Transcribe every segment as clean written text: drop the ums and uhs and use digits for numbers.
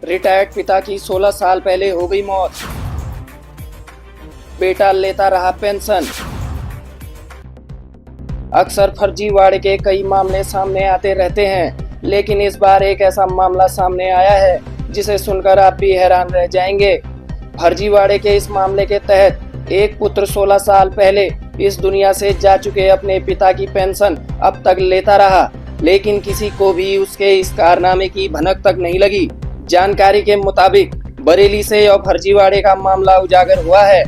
Retired पिता की 16 साल पहले हो गई मौत। बेटा लेता रहा पेंशन। अक्सर फर्जीवाड़े के कई मामले सामने आते रहते हैं, लेकिन इस बार एक ऐसा मामला सामने आया है जिसे सुनकर आप भी हैरान रह जाएंगे। फर्जीवाड़े के इस मामले के तहत एक पुत्र 16 साल पहले इस दुनिया से जा चुके अपने पिता की पेंशन अब तक लेता रहा, लेकिन किसी को भी उसके इस कारनामे की भनक तक नहीं लगी। जानकारी के मुताबिक बरेली से यह फर्जीवाड़े का मामला उजागर हुआ है,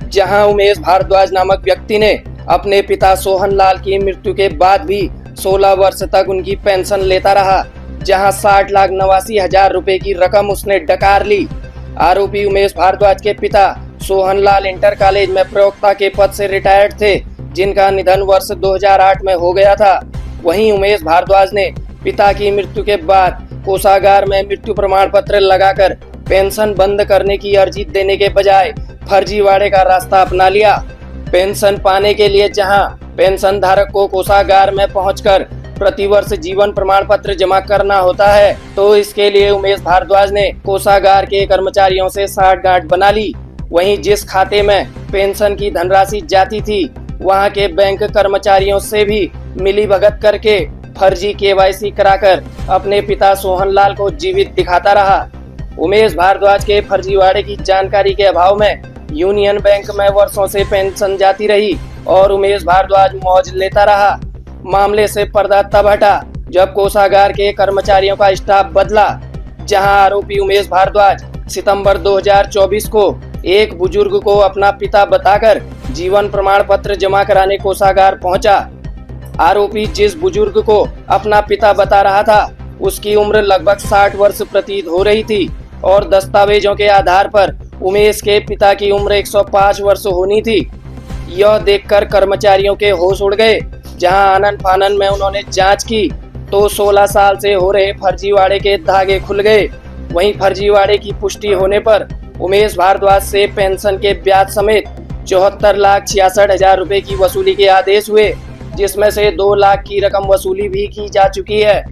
जहां उमेश भारद्वाज नामक व्यक्ति ने अपने पिता सोहन लाल की मृत्यु के बाद भी 16 वर्ष तक उनकी पेंशन लेता रहा, जहां 60,89,000 रुपए की रकम उसने डकार ली। आरोपी उमेश भारद्वाज के पिता सोहन लाल इंटर कॉलेज में प्रवक्ता के पद से रिटायर्ड थे, जिनका निधन वर्ष 2008 में हो गया था। वहीं उमेश भारद्वाज ने पिता की मृत्यु के बाद कोषागार में मृत्यु प्रमाण पत्र लगाकर पेंशन बंद करने की अर्जी देने के बजाय फर्जीवाड़े का रास्ता अपना लिया। पेंशन पाने के लिए जहां पेंशन धारक को कोषागार में पहुंचकर प्रतिवर्ष जीवन प्रमाण पत्र जमा करना होता है, तो इसके लिए उमेश भारद्वाज ने कोषागार के कर्मचारियों से साठगांठ बना ली। वहीं जिस खाते में पेंशन की धनराशि जाती थी, वहां के बैंक कर्मचारियों से भी मिलीभगत करके फर्जी केवाईसी कराकर अपने पिता सोहन लाल को जीवित दिखाता रहा। उमेश भारद्वाज के फर्जीवाड़े की जानकारी के अभाव में यूनियन बैंक में वर्षों से पेंशन जाती रही और उमेश भारद्वाज मौज लेता रहा। मामले से पर्दा तब हटा जब कोषागार के कर्मचारियों का स्टाफ बदला, जहां आरोपी उमेश भारद्वाज सितंबर 2024 को एक बुजुर्ग को अपना पिता बताकर जीवन प्रमाण पत्र जमा कराने कोषागार पहुंचा। आरोपी जिस बुजुर्ग को अपना पिता बता रहा था, उसकी उम्र लगभग 60 वर्ष प्रतीत हो रही थी और दस्तावेजों के आधार पर उमेश के पिता की उम्र 105 वर्ष होनी थी। यह देखकर कर्मचारियों के होश उड़ गए। जहां आनन फानन में उन्होंने जांच की तो 16 साल से हो रहे फर्जीवाड़े के धागे खुल गए। वहीं फर्जीवाड़े की पुष्टि होने पर उमेश भारद्वाज से पेंशन के ब्याज समेत 74,66,000 रुपए की वसूली के आदेश हुए, जिसमें से 2 लाख की रकम वसूली भी की जा चुकी है।